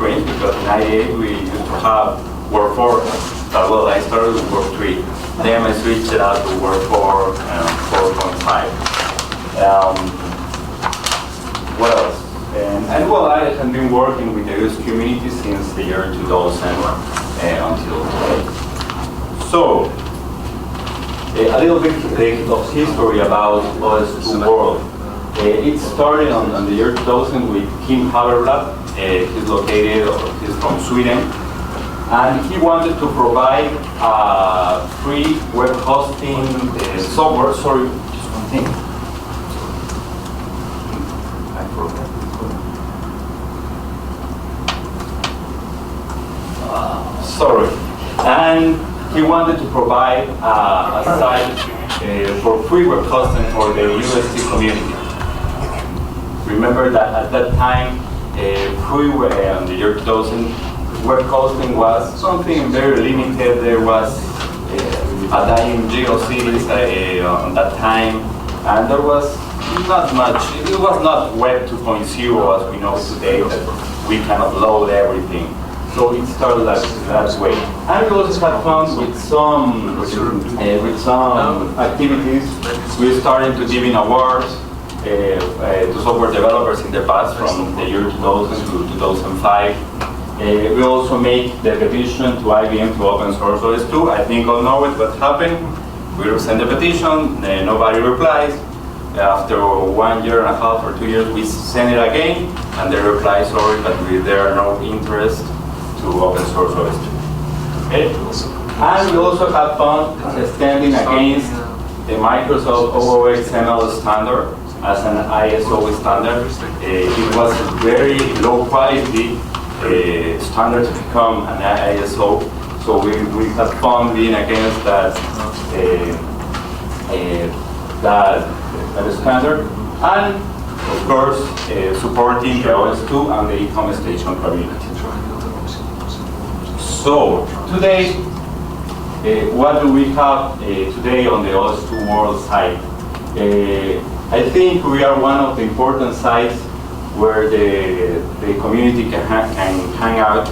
Because in '98 we used to have Word 4. Well, I started with Word 3. Then I switched it out to Word 4 and 4.5. What else? And well, I have been working with the OS community since the year 2000 until today. So, a little bit of history about OS2World. It started on the year 2000 with Kim Haberblad. He's located, he's from Sweden, and he wanted to provide free web hosting software. Sorry, just one thing. I forgot. Sorry. And he wanted to provide a site for free web hosting for the UST community. Remember that at that time, free on the year 2000, web hosting was something very limited. There was a dying GeoCities on that time, and there was not much. It was not Web 2.0 as we know today, that we can upload everything. So it started that way. And we also had fun with some activities. We started to giving awards to software developers in the past, from the year 2000 to 2005. We also made the petition to IBM to open source OS2. I think all know it, what happened. We sent the petition, nobody replies. After 1.5 years or 2 years, we send it again, and they reply, sorry, but there are no interest to open source OS2. Okay? And we also had fun standing against the Microsoft OOXML standard as an ISO standard. It was a very low quality standard to become an ISO, so we had fun being against that standard, and of course supporting the OS2 and the e-commerce station community. So today, what do we have today on the OS2World site? I think we are one of the important sites where the community can hang out.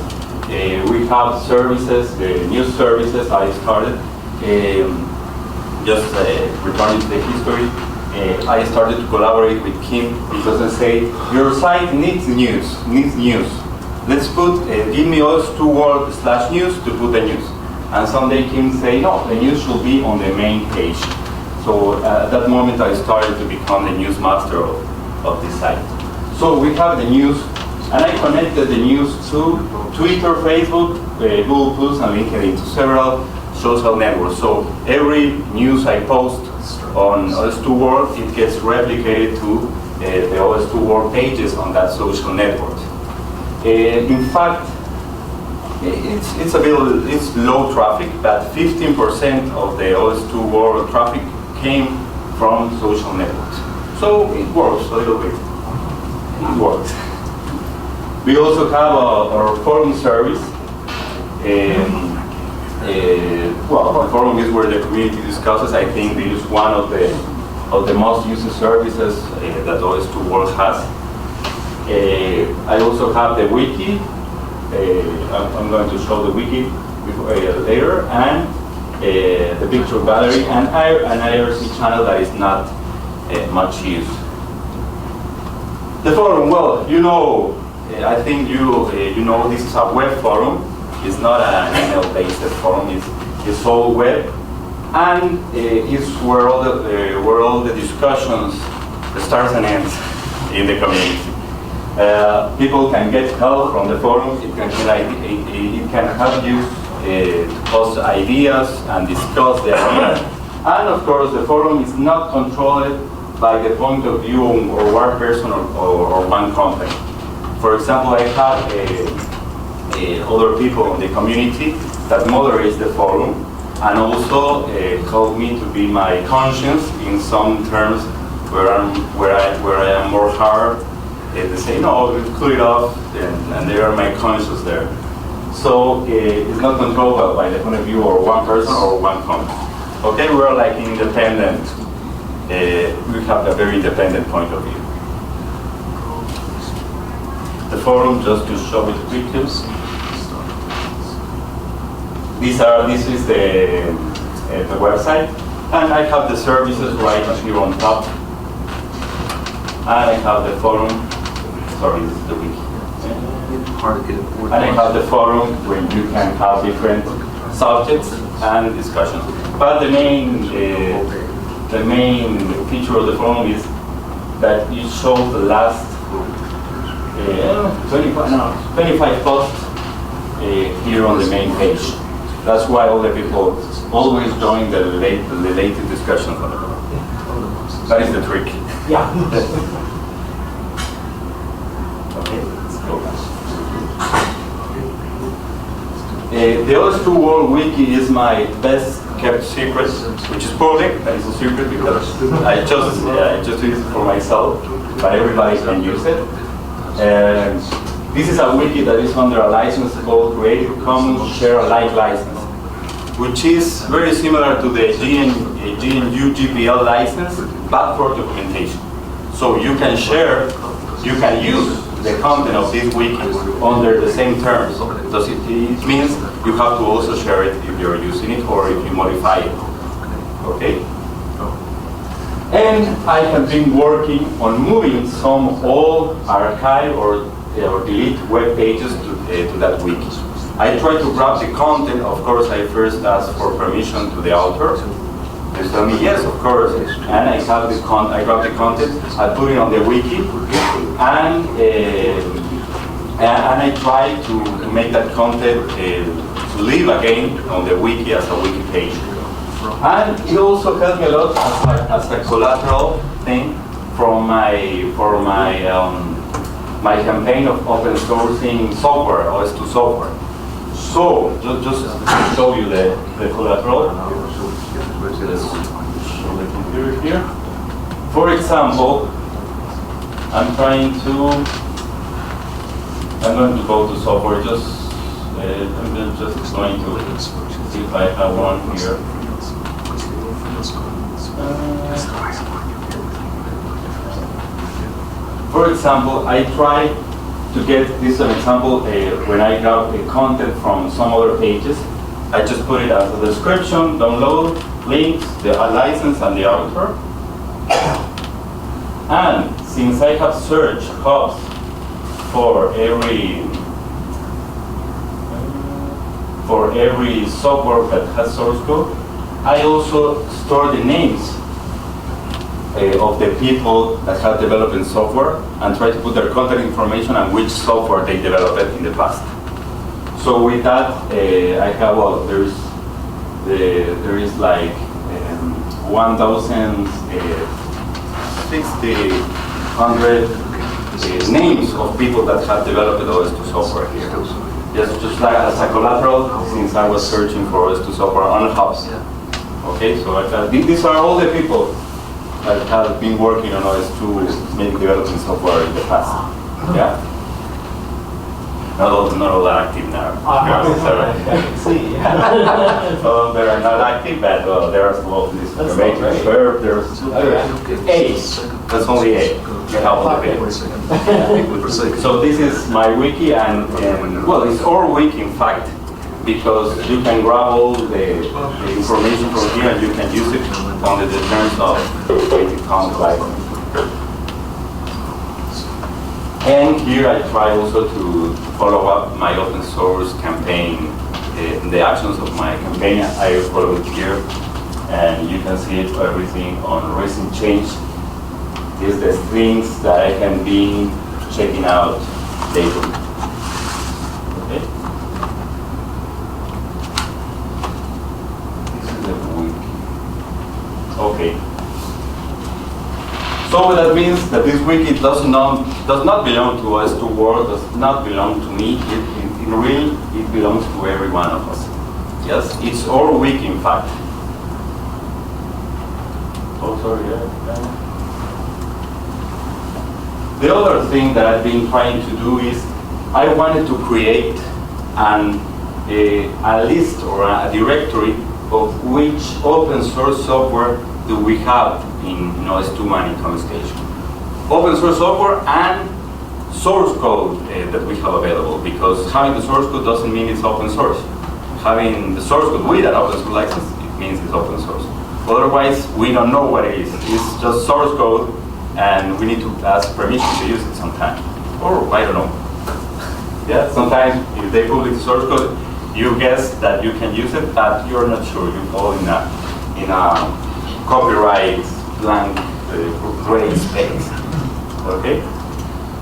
We have services, the new services I started. Just returning to the history, I started to collaborate with Kim because I say, your site needs news. Let's put, give me OS2World/news to put the news. And someday Kim say, no, the news should be on the main page. So at that moment I started to become the news master of this site. So we have the news, and I connected the news to Twitter, Facebook, Google+, and LinkedIn, to several social networks. So every news I post on OS2World, it gets replicated to the OS2World pages on that social network. In fact, it's low traffic, but 15% of the OS2World traffic came from social networks. So it works a little bit. It works. We also have our forum service. Well, the forum is where the community discusses. I think it is one of the most used services that OS2World has. I also have the wiki. I'm going to show the wiki later, and the picture gallery, and an IRC channel that is not much used. The forum, well, you know, I think you know this is a web forum. It's not an email-based forum. It's all web, and it's where all the discussions starts and ends in the community. People can get help from the forum. It can help you to post ideas and discuss the ideas. And of course, the forum is not controlled by the point of view of one person or one company. For example, I have other people in the community that moderates the forum and also help me to be my conscience in some terms where I am more hard, they say, no, cut it off, and they are my conscience there. So it's not controlled by the point of view or one person or one comment. Okay, we're like independent. We have a very independent point of view. The forum, just to show it quickly. This is the website, and I have the services right here on top. And I have the forum. Sorry, this is the wiki. And I have the forum where you can have different subjects and discussions. But the main feature of the forum is that it shows the last 25 posts here on the main page. That's why all the people always join the latest discussions on it. That is the trick. Yeah. Okay, let's go. The OS2World wiki is my best kept secret, which is public. That is a secret because I just use it for myself, but everybody can use it. And this is a wiki that is under a license called Creative Commons Share Alike license, which is very similar to the GNU GPL license, but for documentation. So you can share, you can use the content of this wiki under the same terms. So it means you have to also share it if you're using it or if you modify it. Okay? And I have been working on moving some old archive or delete web pages to that wiki. I try to grab the content. Of course, I first ask for permission to the author. They tell me yes, of course, and I grab the content, I put it on the wiki, and I try to make that content to live again on the wiki as a wiki page. And it also helped me a lot as a collateral thing for my campaign of open sourcing software, OS2 software. So just to show you the collateral. Let's show the computer here. For example, I'm going to go to software. I'm just going to see if I have one here. For example, I try to get this an example when I grab the content from some other pages. I just put it as a description, download, links, the license, and the author. And since I have search hubs for every software that has source code, I also store the names of the people that have developed software and try to put their contact information and which software they developed in the past. So with that, I have, well, there is like 1,600 names of people that have developed OS2 software here. Just like as a collateral, since I was searching for OS2 software on hubs. Okay, so these are all the people that have been working on OS2 developing software in the past. Yeah. Not all are active now. See. So they are not active, but there are small matrix verb. There's A. That's only A. You have all the papers. So this is my wiki, and well, it's our wiki in fact, because you can grab all the information from here and you can use it under the terms of Creative Commons license. And here I try also to follow up my open source campaign, the actions of my campaign. I follow it here, and you can see it everything on recent change. These are the things that I can be checking out daily. Okay. This is the wiki. Okay. So that means that this wiki does not belong to OS2World, does not belong to me. In real, it belongs to every one of us. Yes, it's our wiki, in fact. Oh, sorry. Yeah. The other thing that I've been trying to do is I wanted to create a list or a directory of which open source software do we have in OS2 Man Income Station. Open source software and source code that we have available, because having the source code doesn't mean it's open source. Having the source code with an open source license, it means it's open source. Otherwise, we don't know what it is. It's just source code, and we need to ask permission to use it sometimes. Or, I don't know. Yeah, sometimes if they publish the source code, you guess that you can use it, but you're not sure. You fall in a copyright blank gray space. Okay?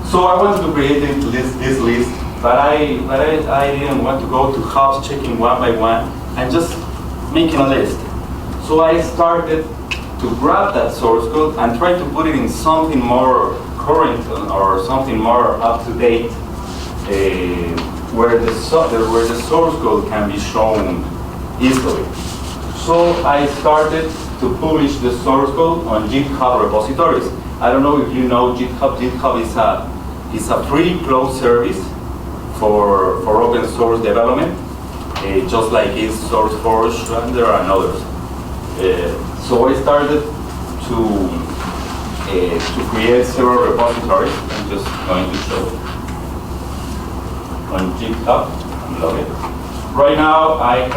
So I wanted to create this list, but I didn't want to go to hubs checking one by one and just making a list. So I started to grab that source code and try to put it in something more current or something more up to date, where the source code can be shown easily. So I started to publish the source code on GitHub repositories. I don't know if you know GitHub. GitHub is a free closed service for open source development, just like is SourceForge, and there are others. So I started to create several repositories. I'm just going to show on GitHub and log it. Right now I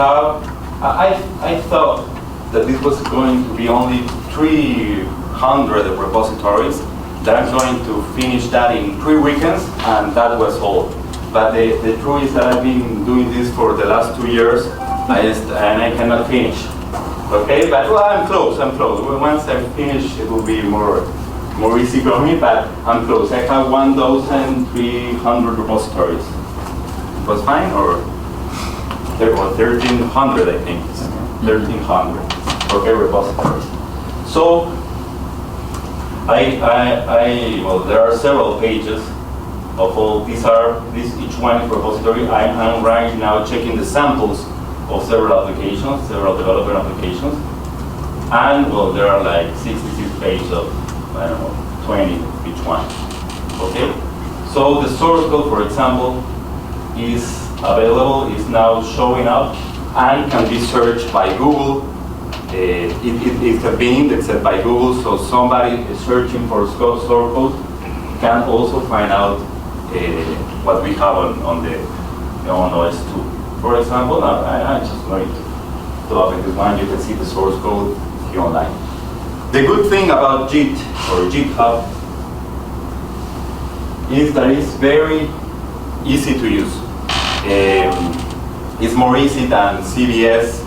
thought that this was going to be only 300 repositories, that I'm going to finish that in 3 weekends, and that was all. But the truth is that I've been doing this for the last 2 years, and I cannot finish. Okay, but well, I'm close. Once I'm finished, it will be more easy for me, but I'm close. I have 1,300 repositories. It was fine, or 1,300, I think. 1,300. Okay, repositories. So well, there are several pages of all these. Each one is repository. I'm right now checking the samples of several applications, several developer applications, and well, there are like 66 pages of, I don't know, 20 each one. Okay, so the source code, for example, is available, is now showing up, and can be searched by Google. It has been indexed by Google, so somebody searching for source code can also find out what we have on OS2. For example, I'm just going to open this one. You can see the source code here online. The good thing about Git or GitHub is that it's very easy to use. It's more easy than CVS.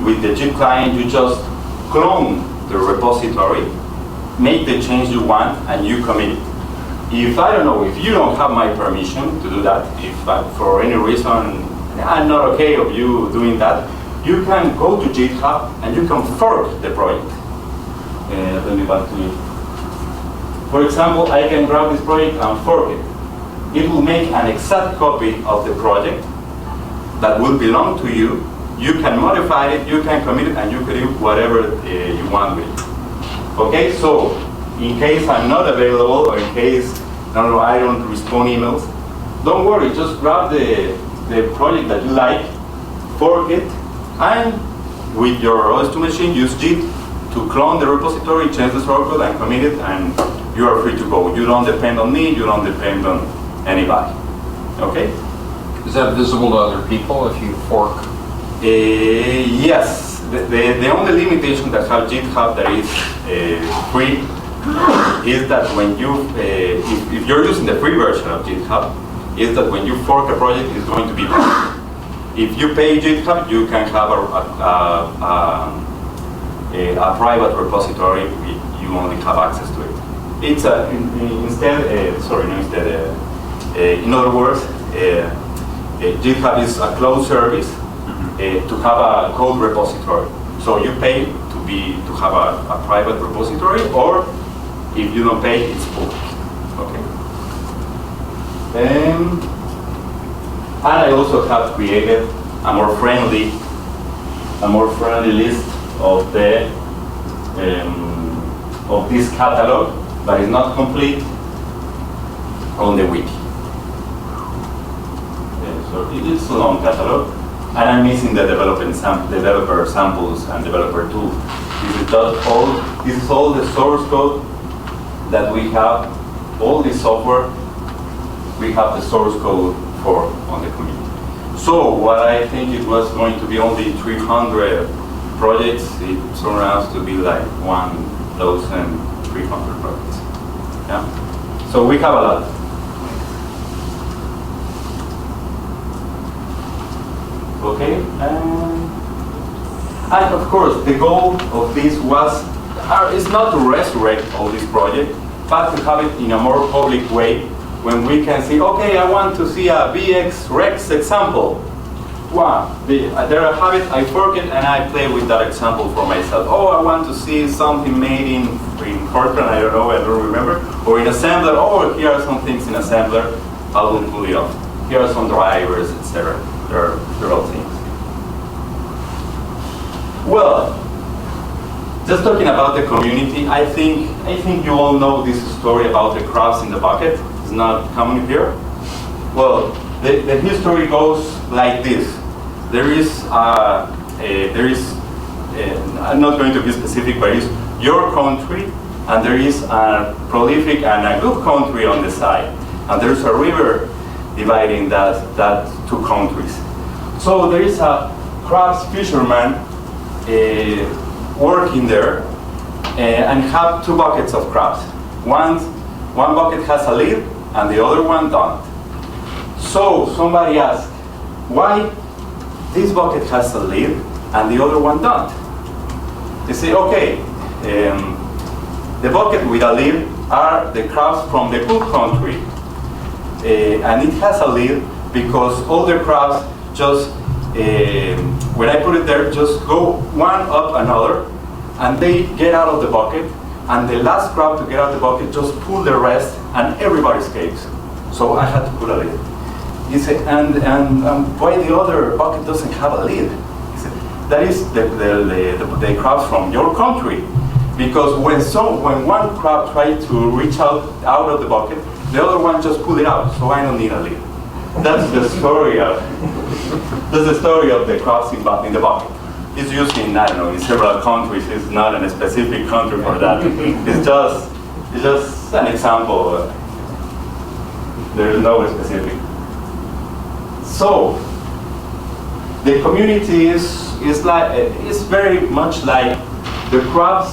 With the Git client, you just clone the repository, make the change you want, and you commit it. If I don't know, if you don't have my permission to do that, if for any reason I'm not okay of you doing that, you can go to GitHub and you can fork the project. Let me back to you. For example, I can grab this project and fork it. It will make an exact copy of the project that will belong to you. You can modify it, you can commit it, and you can do whatever you want with it. Okay, so in case I'm not available, or in case I don't respond emails, don't worry, just grab the project that you like, fork it, and with your OS2 machine, use Git to clone the repository, change the source code, and commit it, and you are free to go. You don't depend on me, you don't depend on anybody. Okay? Is that visible to other people if you fork? Yes. The only limitation that have GitHub that is free is that when you, if you're using the free version of GitHub, is that when you fork a project, it's going to be free. If you pay GitHub, you can have a private repository. You only have access to it. It's in other words, GitHub is a closed service to have a code repository. So you pay to have a private repository, or if you don't pay, it's public. Okay. And I also have created a more friendly list of the of this catalog but it's not complete on the wiki. So it's a long catalog, and I'm missing the developer samples and developer tools. This is all the source code that we have. All this software, we have the source code for on the community. So what I think it was going to be only 300 projects, it turned out to be like 1,300 projects. Yeah. So we have a lot. Okay, and of course the goal of this is not to resurrect all this project, but to have it in a more public way, when we can see, okay, I want to see a VX Rex example. Wow, there I have it, I fork it, and I play with that example for myself. Oh, I want to see something made in Fortran, I don't know, I don't remember, or in assembler. Oh, here are some things in assembler, I will pull it off. Here are some drivers, etc. Several things. Well, just talking about the community, I think you all know this story about the crabs in the bucket. It's not coming here. Well, the history goes like this. I'm not going to be specific, but it's your country, and there is a prolific and a good country on the side, and there's a river dividing that two countries. So there is a crabs fisherman working there and have two buckets of crabs. One bucket has a lid and the other one don't. So somebody asked, why this bucket has a lid and the other one don't? They say, okay, the bucket with a lid are the crabs from the good country. And it has a lid because all the crabs just, when I put it there, just go one up another, and they get out of the bucket, and the last crab to get out of the bucket just pull the rest, and everybody escapes. So I had to put a lid. He said, and why the other bucket doesn't have a lid? He said, that is the crabs from your country. Because when one crab tried to reach out of the bucket, the other one just pulled it out, so I don't need a lid. That's the story of the crabs in the bucket. It's used in, I don't know, in several countries. It's not in a specific country for that. It's just an example. There is no specific. So the community is very much like the crabs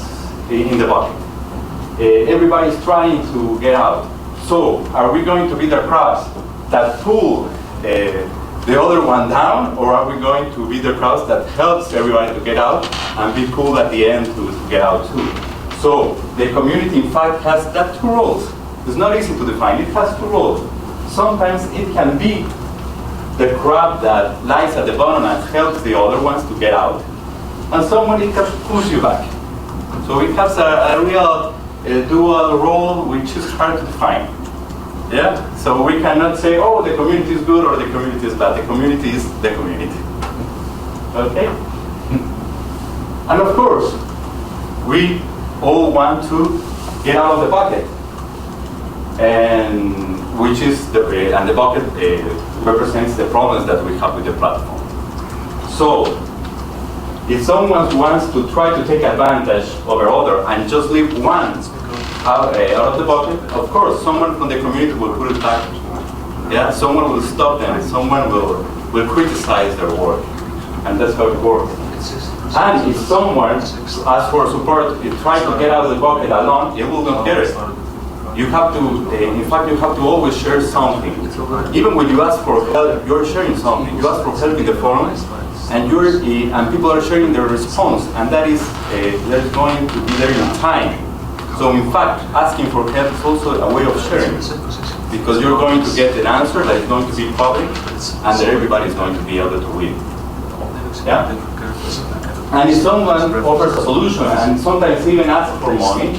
in the bucket. Everybody's trying to get out. So are we going to be the crabs that pull the other one down, or are we going to be the crabs that helps everybody to get out and be pulled at the end to get out too? So the community, in fact, has that two roles. It's not easy to define. It has two roles. Sometimes it can be the crab that lies at the bottom and helps the other ones to get out, and someone it can push you back. So it has a real dual role, which is hard to define. Yeah? So we cannot say, oh, the community is good or the community is bad. The community is the community. Okay? And of course, we all want to get out of the bucket. And the bucket represents the problems that we have with the platform. So, if someone wants to try to take advantage over other and just leave one out of the bucket, of course, someone from the community will put it back. Yeah, someone will stop them. Someone will criticize their work, and that's how it works. And if someone asks for support, you try to get out of the bucket alone, you will not get it. You have to, in fact, you have to always share something. Even when you ask for help, you're sharing something. You ask for help in the forums, and people are sharing their response, and that is going to be there in time. So in fact, asking for help is also a way of sharing, because you're going to get an answer that is going to be public, and that everybody is going to be able to read. Yeah? And if someone offers a solution, and sometimes even asks for money,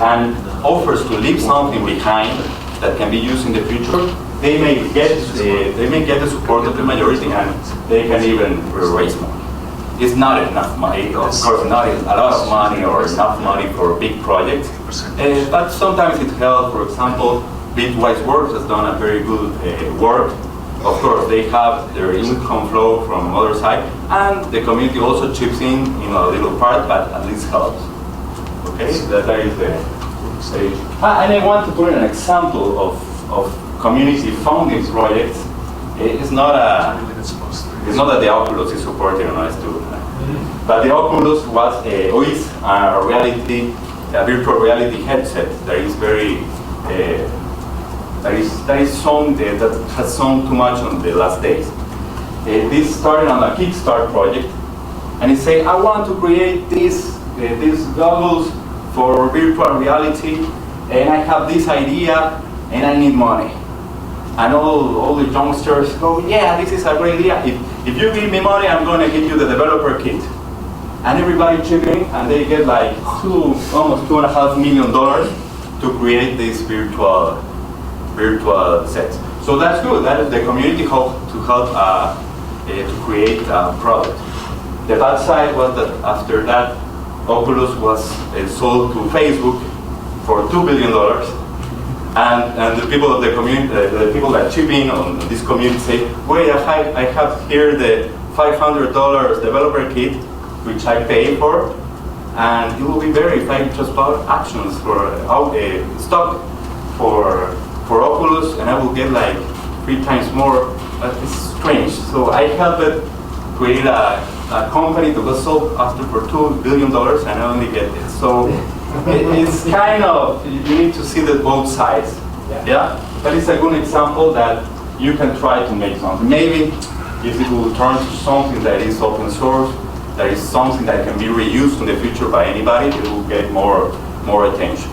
and offers to leave something behind that can be used in the future, they may get the support of the majority, and they can even raise money. it's not enough money. Of course, not a lot of money or enough money for a big project. But sometimes it helps. For example, OS2World has done a very good work. Of course, they have their income flow from other side, and the community also chips in a little part, but at least helps. Okay, that is the stage. And I want to put an example of community funding projects. It's not that the Oculus is supporting on OS2, but the Oculus is a virtual reality headset that is very that has shown too much on the last days. This started on a Kickstarter project, and it said, I want to create these goggles for virtual reality, and I have this idea, and I need money. And all the youngsters go, yeah, this is a great idea. If you give me money, I'm going to give you the developer kit. And everybody chipped in, and they get like almost $2.5 million to create these virtual sets. So that's good. That is the community help to create a product. The bad side was that after that, Oculus was sold to Facebook for $2 billion. And the people of the community, the people that chip in on this community say, wait, I have here the $500 developer kit, which I pay for, and it will be very if I just bought actions for stock for Oculus, and I will get like 3 times more. But it's strange. So I helped create a company that was sold after for $2 billion, and I only get this. So it's kind of, you need to see the both sides. Yeah? But it's a good example that you can try to make something. Maybe if it will turn to something that is open source, that is something that can be reused in the future by anybody, it will get more attention.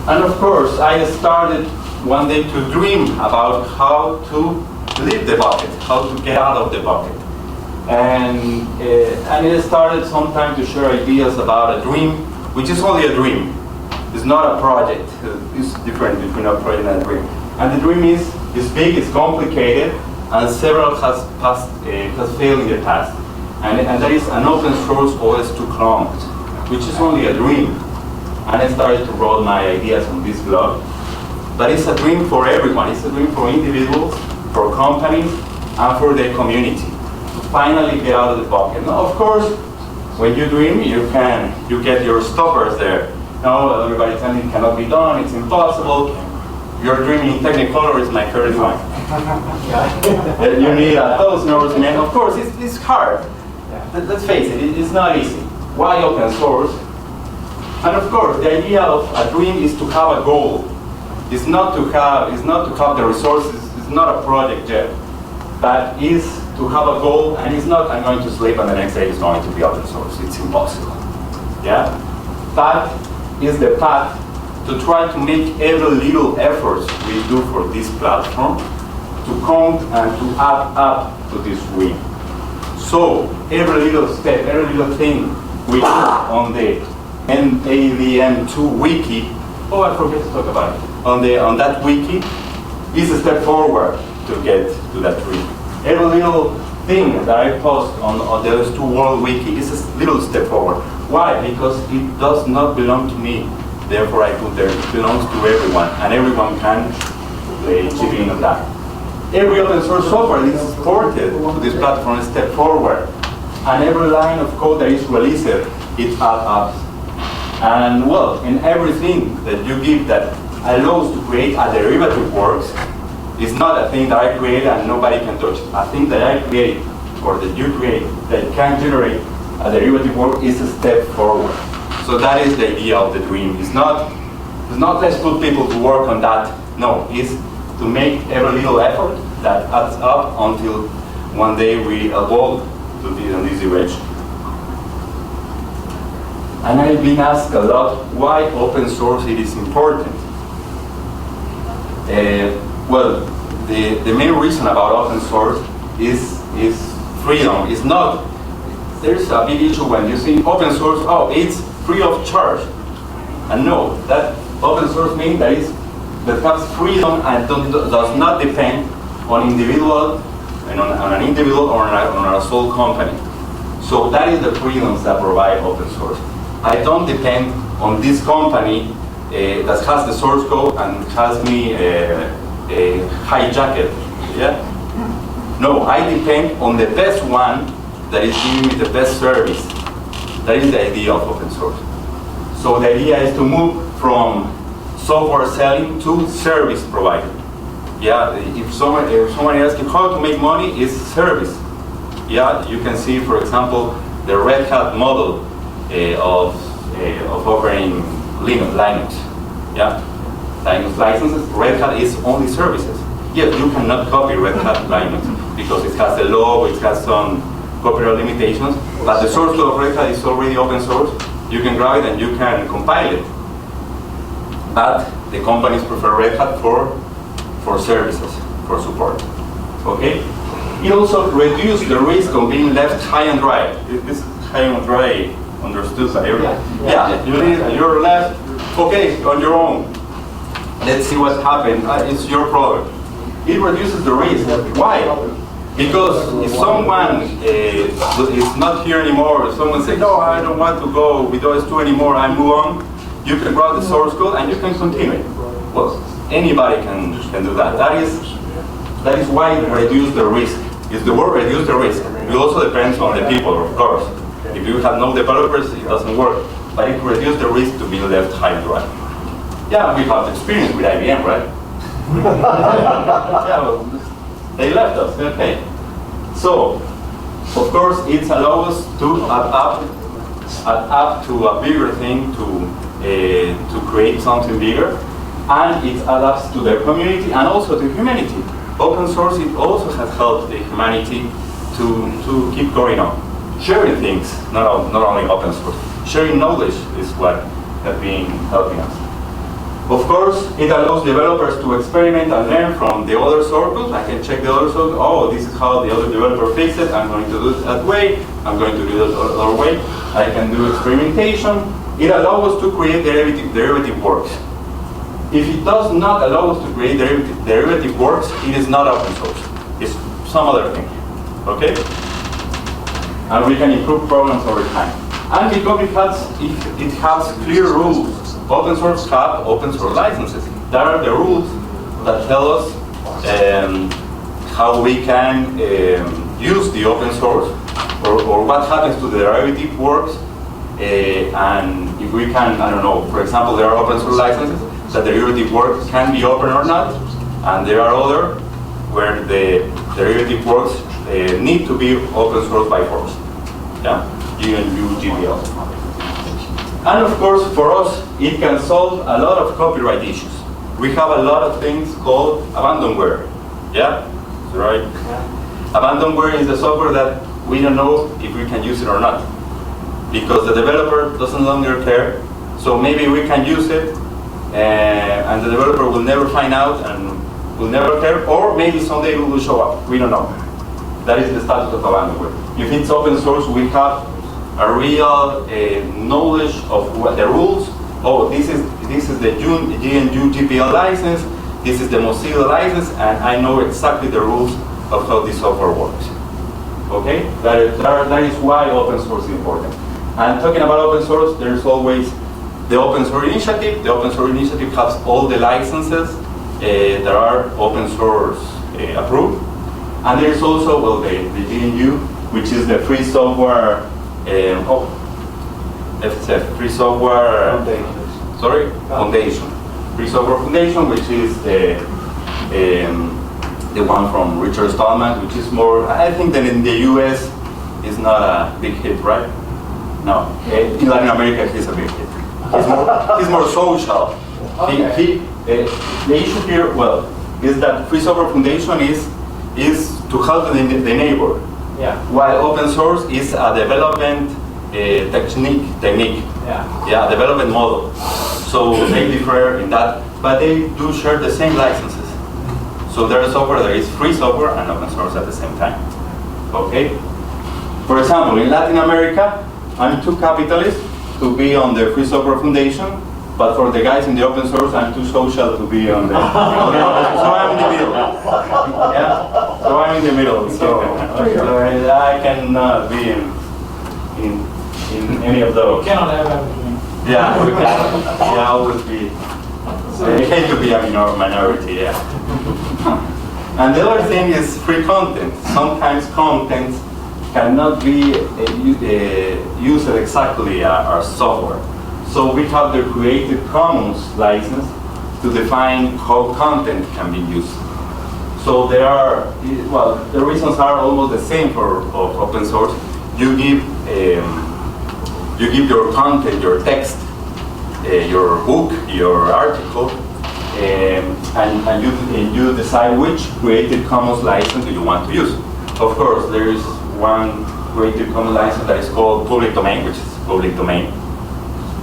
And of course, I started one day to dream about how to leave the bucket, how to get out of the bucket. And it started sometime to share ideas about a dream, which is only a dream. It's not a project. It's different between a project and a dream. And the dream is big, it's complicated, and several has failed in the past. And there is an open source OS2 clone, which is only a dream. And I started to write my ideas on this blog. But it's a dream for everyone. It's a dream for individuals, for companies, and for the community to finally get out of the bucket. Now, of course, when you dream, you get your stoppers there. No, everybody telling you it cannot be done, it's impossible. Your dream in Technicolor is my favorite one. You need 1,000 hours, man. Of course, it's hard. Let's face it, it's not easy. Why open source? And of course, the idea of a dream is to have a goal. It's not to have the resources. It's not a project yet, but is to have a goal. And it's not I'm going to sleep and the next day it's going to be open source. It's impossible. Yeah, but is the path to try to make every little effort we do for this platform to count and to add up to this dream. So every little step, every little thing we do on the NAVM2 wiki, oh, I forget to talk about it, on that wiki is a step forward to get to that dream. Every little thing that I post on the OS2World wiki is a little step forward. Why? Because it does not belong to me. Therefore, I put there, it belongs to everyone, and everyone can chip in on that. Every open source software is supported to this platform step forward, and every line of code that is released, it adds up. And well, in everything that you give that allows to create a derivative works, it's not a thing that I create and nobody can touch. A thing that I create or that you create that can generate a derivative work is a step forward. So that is the idea of the dream. It's not let's put people to work on that. No, it's to make every little effort that adds up until one day we evolve to this direction. And I've been asked a lot why open source it is important. Well, the main reason about open source is freedom. It's not, there's a big issue when you see open source, oh, it's free of charge. And no, that open source means that has freedom and does not depend on individual and on an individual or on a sole company. So that is the freedoms that provide open source. I don't depend on this company that has the source code and has me hijacked. Yeah? No, I depend on the best one that is giving me the best service. That is the idea of open source. So the idea is to move from software selling to service provider. Yeah, if someone asks you how to make money, is service. Yeah, you can see, for example, the Red Hat model of offering Linux. Yeah, Linux licenses. Red Hat is only services. Yes, you cannot copy Red Hat Linux because it has a logo, it has some copyright limitations. But the source code of Red Hat is already open source. You can grab it and you can compile it. But the companies prefer Red Hat for services, for support. Okay? It also reduces the risk of being left high and dry. This high and dry understood by everyone. Yeah, you're left, okay, on your own. Let's see what happened. It's your problem. It reduces the risk. Why? Because if someone is not here anymore, someone says, no, I don't want to go with OS2 anymore, I move on, you can grab the source code and you can continue. Well, anybody can do that. That is why it reduces the risk. It's the word reduce the risk. It also depends on the people, of course. If you have no developers, it doesn't work. But it reduces the risk to be left high and dry. Yeah, we have experience with IBM, right? Yeah, well, they left us, okay. So, of course, it allows us to adapt to a bigger thing, to create something bigger, and it adapts to the community and also to humanity. Open source, it also has helped the humanity to keep going on. Sharing things, not only open source. Sharing knowledge is what has been helping us. Of course, it allows developers to experiment and learn from the other source code. I can check the other source. Oh, this is how the other developer fixed it. I'm going to do it that way. I'm going to do it the other way. I can do experimentation. It allows us to create derivative works. If it does not allow us to create derivative works, it is not open source. It's some other thing. Okay? And we can improve programs over time. And because it has clear rules. Open source have open source licenses. There are the rules that tell us how we can use the open source or what happens to the derivative works. And if we can, I don't know, for example, there are open source licenses that the derivative work can be open or not. And there are other where the derivative works need to be open source by force. Yeah, GNU GPL. And of course, for us, it can solve a lot of copyright issues. We have a lot of things called abandonware. Yeah? Right? Yeah. Abandonware is the software that we don't know if we can use it or not. Because the developer doesn't longer care. So maybe we can use it, and the developer will never find out and will never care. Or maybe someday it will show up. We don't know. That is the status of abandonware. If it's open source, we have a real knowledge of what the rules. Oh, this is the GNU GPL license. This is the Mozilla license, and I know exactly the rules of how this software works. Okay, that is why open source is important. And talking about open source, there's always the open source initiative. The open source initiative has all the licenses that are open source approved, and there's also the GNU, which is the free software. FSF, Free Software Foundation. Free Software Foundation, which is the one from Richard Stallman, which is more, I think that in the US is not a big hit, right? No, in Latin America he's a big hit. He's more social. Okay. The issue here, is that Free Software Foundation is to help the neighbor. Yeah. While open source is a development technique. Yeah, development model. So they differ in that, but they do share the same licenses. So there is software that is free software and open source at the same time. Okay. For example, in Latin America, I'm too capitalist to be on the Free Software Foundation, but for the guys in the open source, I'm too social to be on the. So I'm in the middle. Yeah. So I'm in the middle. So I cannot be in any of those. Cannot have everything. Yeah, we can. Yeah, always be. It hate to be a minority. Yeah. And the other thing is free content. Sometimes content cannot be used exactly as software. So we have the Creative Commons license to define how content can be used. So there are, well, the reasons are almost the same for open source. You give your content, your text, your book, your article, and you decide which Creative Commons license do you want to use. Of course, there is one Creative Commons license that is called public domain, which is public domain.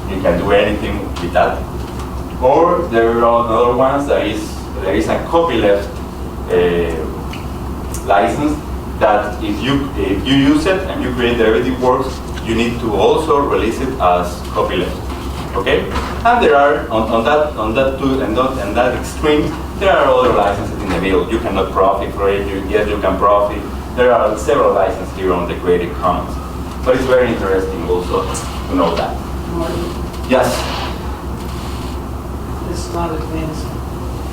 You can do anything with that. Or there are other ones that there is a copyleft license that if you use it and you create that everything works, you need to also release it as copyleft. Okay? And there are on that extreme, there are other licenses in the middle. You cannot profit for it. Yes, you can profit. There are several licenses here on the Creative Commons, but it's very interesting also to know that. Yes. This is not advanced.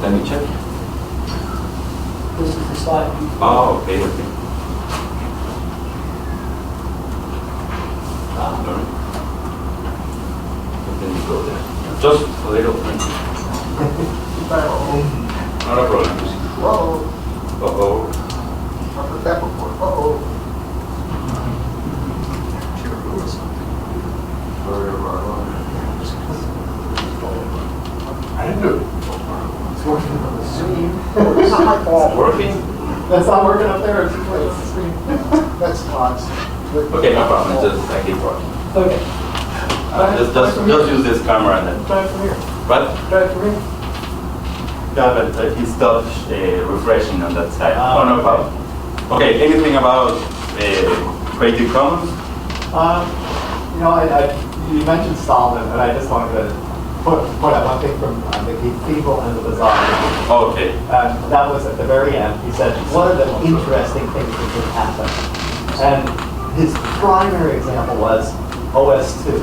Let me check. This is the slide. Oh, okay, okay. Sorry. Then you go there. Just a little print. Not a problem. Whoa. Uh-oh. I've heard that before. Uh-oh. I knew. It's working on the screen. It's working? That's not working up there. It's the screen. That's not. Okay, no problem. Just I keep working. Okay. Just use this camera and then. Try it from here. What? Try it from here. Yeah, but he stopped refreshing on that side. Oh, no problem. Okay, anything about Creative Commons? You know, you mentioned Stallman, and I just wanted to put out one thing from the Cathedral and the Bazaar. Okay. That was at the very end. He said, what are the interesting things that could happen? And his primary example was OS2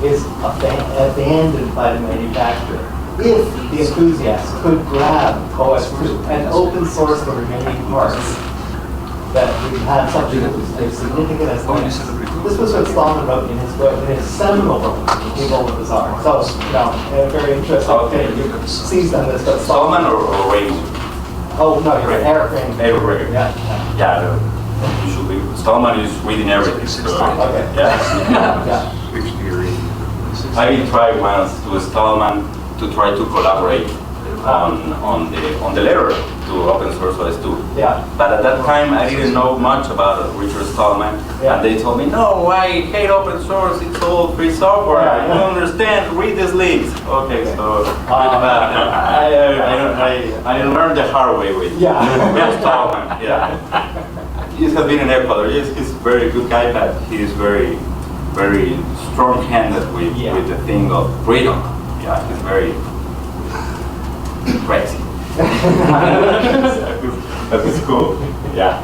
is abandoned by the manufacturer. If the enthusiasts could grab OS2 and open source the remaining parts, that we had something that was as significant as this was what Stallman wrote in his book, in his seminal book, The Cathedral and the Bazaar. So, you know, a very interesting thing. You seized on this, but Stallman or Rain? Oh, no, you're right. Eric Rain. Eric Rain. Yeah. Yeah, usually Stallman is reading everything. So, Okay. yeah. Yeah. I tried once to Stallman to try to collaborate on the letter to open source OS2. Yeah. But at that time I didn't know much about Richard Stallman, Yeah. and they told me, no, I hate open source, it's all free software, Yeah. I don't understand, read these links. Okay, so I learned the hard way with Stallman. Yeah. He has been in Ecuador. He's a very good guy, but he is very, very strong-handed with the thing of freedom. Yeah, he's very crazy. That is cool. Yeah.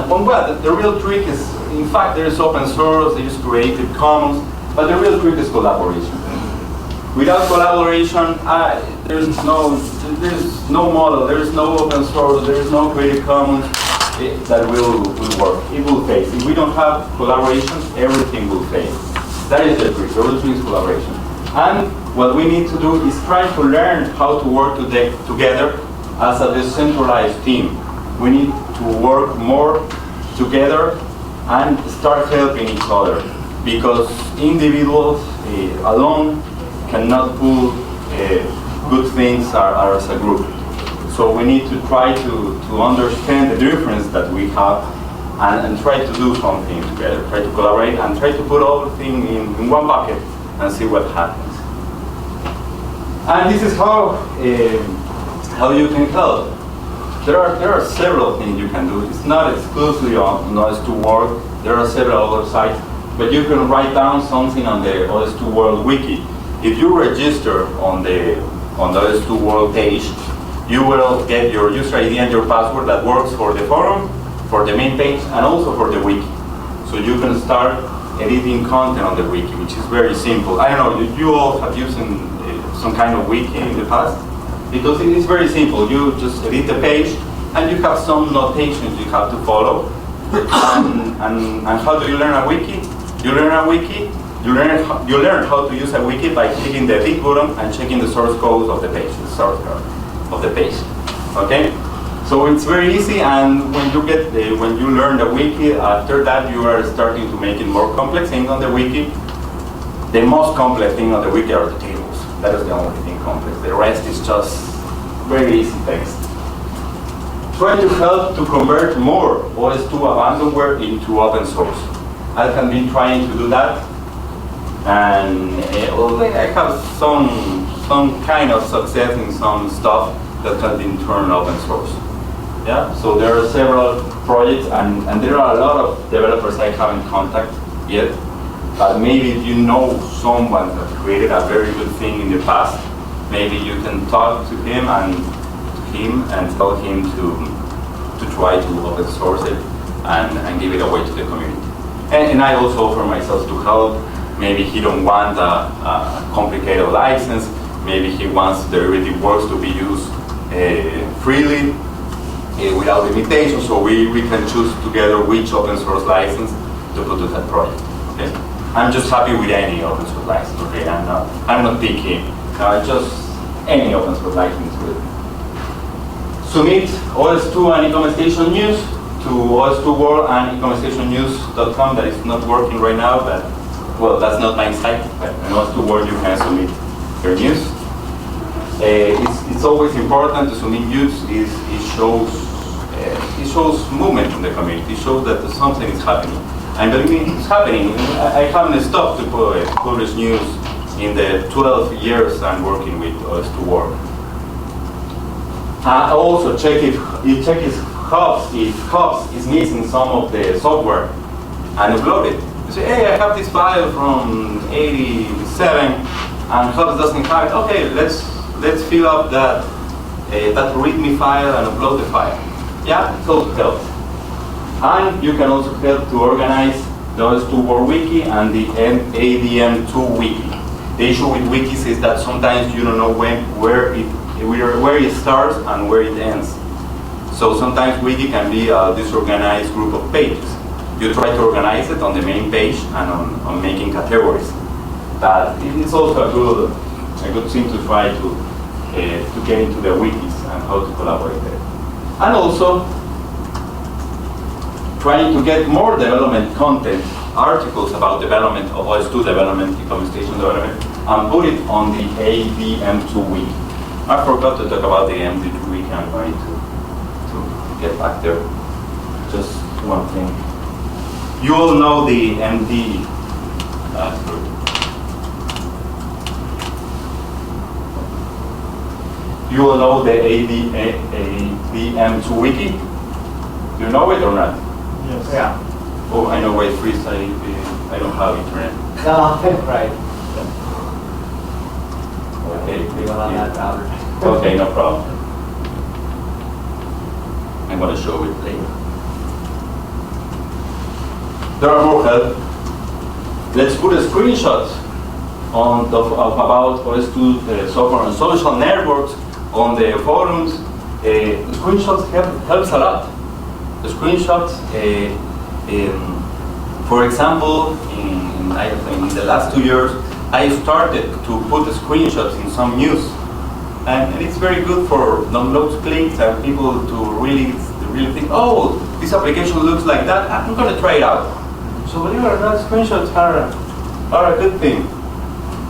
Well, the real trick is, in fact, there is open source, there is Creative Commons, but the real trick is collaboration. Without collaboration, there is no model, there is no open source, there is no Creative Commons that will work. It will fail. If we don't have collaboration, everything will fail. That is the trick. The real trick is collaboration. And what we need to do is try to learn how to work together as a decentralized team. We need to work more together and start helping each other, because individuals alone cannot pull good things as a group. So we need to try to understand the difference that we have and try to do something together, try to collaborate and try to put everything in one bucket and see what happens. And this is how you can help. There are several things you can do. It's not exclusively on OS2World. There are several other sites, but you can write down something on the OS2World wiki. If you register on the OS2World page, you will get your user ID and your password that works for the forum, for the main page, and also for the wiki. So you can start editing content on the wiki, which is very simple. I don't know, you all have used some kind of wiki in the past? Because it is very simple. You just edit the page, and you have some notations you have to follow. And how do you learn a wiki? You learn a wiki, you learn how to use a wiki by clicking the edit button and checking the source code of the page, the source code of the page. Okay? So it's very easy, and when you learn the wiki, after that you are starting to make it more complex things on the wiki. The most complex thing on the wiki are the tables. That is the only thing complex. The rest is just very easy text. Try to help to convert more OS2 abandonware into open source. I have been trying to do that, and I have some kind of success in some stuff that has been turned open source. Yeah, so there are several projects, and there are a lot of developers I haven't contacted yet. But maybe if you know someone that created a very good thing in the past, maybe you can talk to him and tell him to try to open source it and give it away to the community. And I also offer myself to help. Maybe he don't want a complicated license. Maybe he wants the derivative works to be used freely without limitations. So we can choose together which open source license to put to that project. Okay? I'm just happy with any open source license. Okay, I'm not picky. Just any open source license is good. Submit OS2 and e-commerce station news to OS2World and e-commercestationnews.com. That is not working right now, but well, that's not my site. But in OS2World you can submit your news. It's always important to submit news. It shows movement from the community. It shows that something is happening. And believe me, it's happening. I haven't stopped to publish news in the 12 years I'm working with OS2World. Also check if Hubs is missing some of the software and upload it. You say, hey, I have this file from '87 and Hubs doesn't have it. Okay, let's fill up that README file and upload the file. Yeah, it also helps. And you can also help to organize the OS2World wiki and the ADM2 wiki. The issue with wikis is that sometimes you don't know where it starts and where it ends. So sometimes wiki can be a disorganized group of pages. You try to organize it on the main page and on making categories. But it's also a good thing to try to get into the wikis and how to collaborate there. And also trying to get more development content, articles about development of OS2 development, e-commerce station development, and put it on the ADM2 wiki. I forgot to talk about the ADM2 wiki. I'm going to get back there. Just one thing. You all know the MD group. You all know the ADM2 wiki? Do you know it or not? Yes. Yeah. Oh, I know why it's free, I don't have internet. No, right. Okay, We went on that router. okay, no problem. I'm going to show it later. There are more help. Let's put a screenshot about OS2 software on social networks, on the forums. Screenshots helps a lot. The screenshots, for example, in the last 2 years, I started to put the screenshots in some news, and it's very good for downloads clicks and people to really think, oh, this application looks like that. I'm going to try it out. So believe it or not, screenshots are a good thing.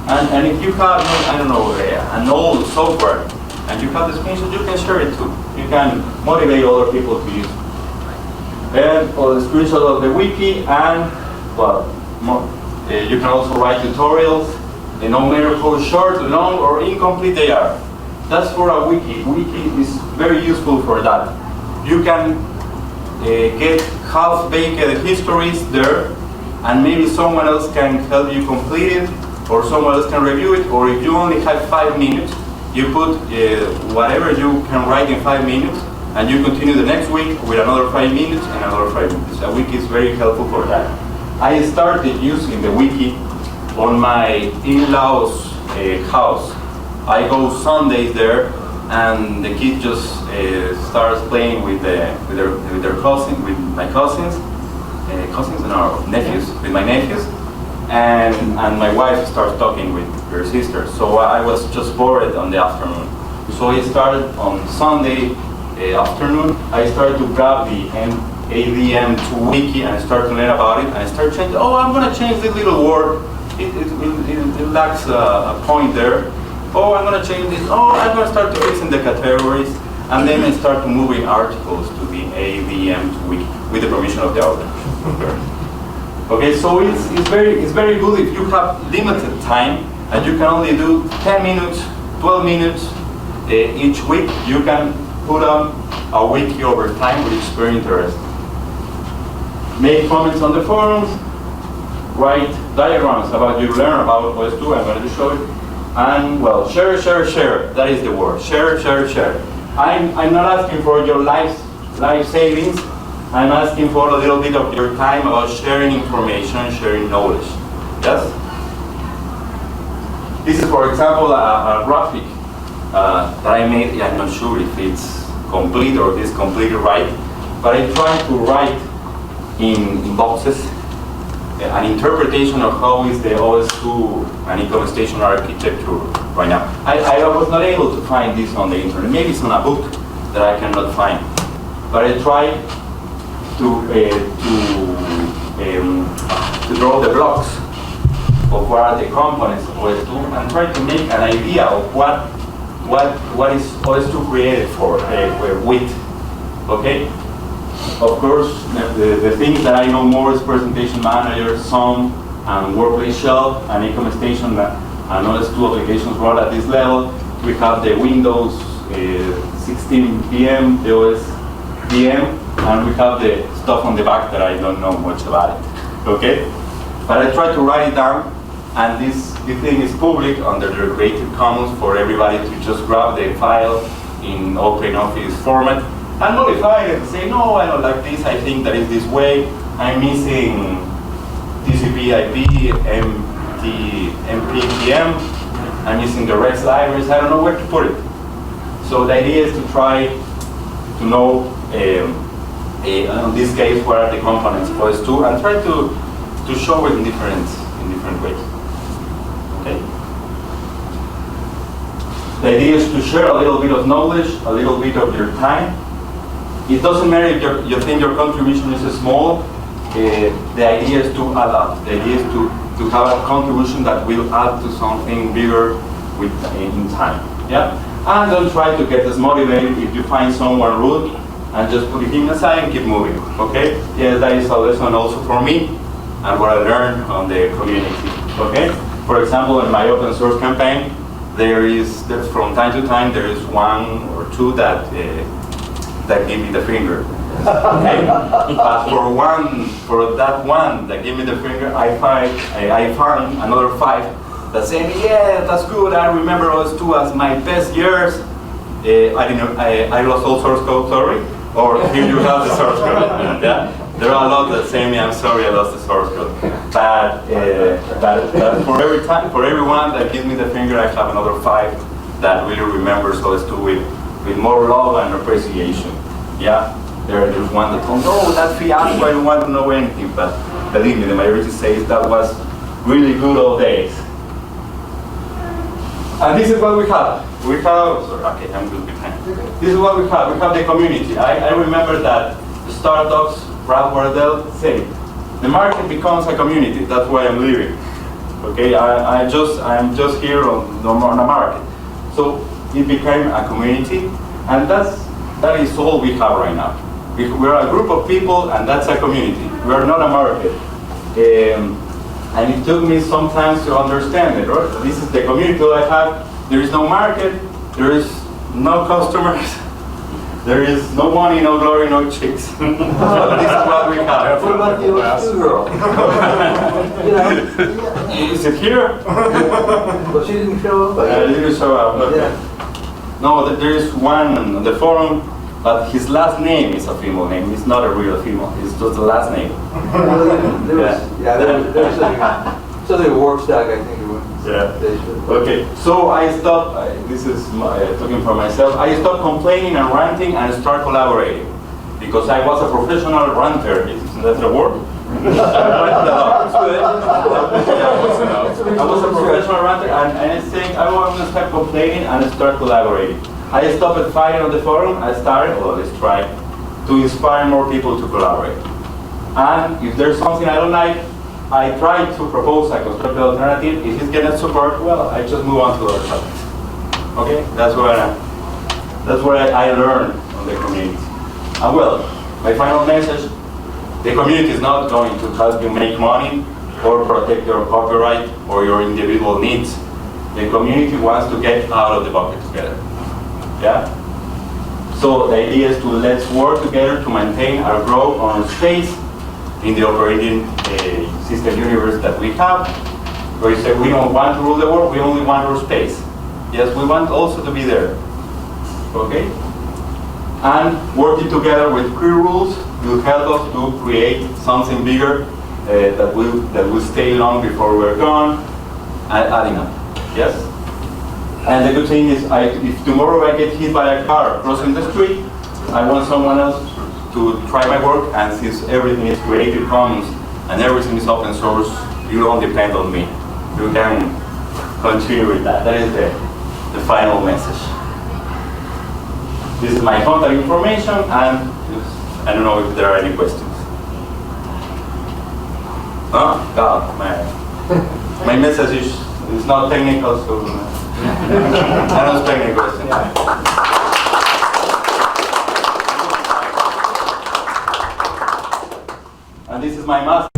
And if you have, I don't know, an old software, and you have the screenshot, you can share it too. You can motivate other people to use it. And for the screenshot of the wiki, and well, you can also write tutorials. No matter how short, long, or incomplete they are. That's for a wiki. Wiki is very useful for that. You can get half-baked histories there, and maybe someone else can help you complete it, or someone else can review it, or if you only have 5 minutes, You put whatever you can write in 5 minutes, and you continue the next week with another 5 minutes and another 5 minutes. A wiki is very helpful for that. I started using the wiki on my in-laws' house. I go Sundays there, and the kid just starts playing with their cousin, with my cousins and our nephews, with my nephews, and my wife starts talking with her sister. So I was just bored on the afternoon. So I started on Sunday afternoon. I started to grab the ADM to wiki and start to learn about it. And I started changing. Oh, I'm going to change this little word. It lacks a point there. Oh, I'm going to change this. Oh, I'm going to start to fix in the categories. And then I start to moving articles to the ADM to wiki with the permission of the author. Okay, so it's very good if you have limited time and you can only do 10 minutes, 12 minutes each week. You can put on a wiki over time, which is very interesting. Make comments on the forums, write diagrams about you learn about OS2. I'm going to show it. And well, share. That is the word. Share. I'm not asking for your life savings. I'm asking for a little bit of your time about sharing information, sharing knowledge. Yes? This is, for example, a graphic that I made. I'm not sure if it's complete or is completely right, but I try to write in boxes an interpretation of how is the OS2 and income-station architecture right now. I was not able to find this on the internet. Maybe it's on a book that I cannot find. But I tried to draw the blocks of what are the components of OS2 and try to make an idea of what is OS2 created for with. Okay? Of course, the things that I know more is Presentation Manager, SOM, and Workplace Shell, and Income Station, and OS2 applications run at this level. We have the Windows 16 PM, the OS VM, and we have the stuff on the back that I don't know much about it. Okay? But I try to write it down, and this thing is public under the Creative Commons for everybody to just grab the file in OpenOffice format and modify it and say, no, I don't like this, I think that is this way, I'm missing TCP/IP, MPPM, I'm missing the REST libraries, I don't know where to put it. So the idea is to try to know, in this case, what are the components of OS2, and try to show it in different ways. Okay. The idea is to share a little bit of knowledge, a little bit of your time. It doesn't matter if you think your contribution is small. The idea is to add up. The idea is to have a contribution that will add to something bigger in time. Yeah. And don't try to get dismotivated if you find someone rude, and just put him aside and keep moving. Okay? Yes, that is a lesson also for me and what I learned on the community. Okay? For example, in my open source campaign, there's from time to time there is one or two that give me the finger. Okay? But for that one that give me the finger, I find another 5 that say, yeah, that's good. I remember OS2 as my best years. I lost all source code, sorry. Or here you have the source code. Yeah? There are a lot that say me, I'm sorry, I lost the source code. But for everyone that gives me the finger, I have another 5 that really remembers OS2 with more love and appreciation. Yeah? There's one that goes, oh, that fiasco, I don't want to know anything. But believe me, the majority says that was really good old days. And this is what we have. We have, okay, I'm good behind. This is what we have. We have the community. I remember that the startups, Brad Wardell said, the market becomes a community. That's why I'm leaving. Okay, I'm just here on the market. So it became a community, and that is all we have right now. We're a group of people, and that's a community. We're not a market. And it took me some time to understand it, right? This is the community that I have. There is no market, there is no customers, there is no money, no glory, no chicks. So this is what we have. What about the OS2World? Is it here? Well, she didn't show up. Didn't show up. Okay. Yeah. No, there is one on the forum, but his last name is a female name. It's not a real female. It's just the last name. There was something with Warpstock, I think it was. Yeah. Okay, so I stopped, this is talking for myself, I stopped complaining and ranting and start collaborating. Because I was a professional ranter, isn't that the word? I was a professional ranter and I think I want to start complaining and start collaborating. I stopped fighting on the forum, I started, well, let's try, to inspire more people to collaborate. And if there's something I don't like, I try to propose a constructive alternative. If it's getting support, well, I just move on to other topics. Okay, that's where I learn on the community. And well, my final message: the community is not going to help you make money or protect your copyright or your individual needs. The community wants to get out of the bucket together. Yeah. So the idea is to let's work together to maintain our growth on space in the operating system universe that we have, where you say we don't want to rule the world, we only want our space. Yes, we want also to be there. Okay? And working together with clear rules will help us to create something bigger that will stay long before we're gone, and adding up. Yes? And the good thing is, if tomorrow I get hit by a car crossing the street, I want someone else to try my work, and since everything is Creative Commons and everything is open source, you don't depend on me. You can continue with that. That is the final message. This is my contact information, and I don't know if there are any questions. Oh, God, my message is not technical, so I don't expect any questions. And this is my master.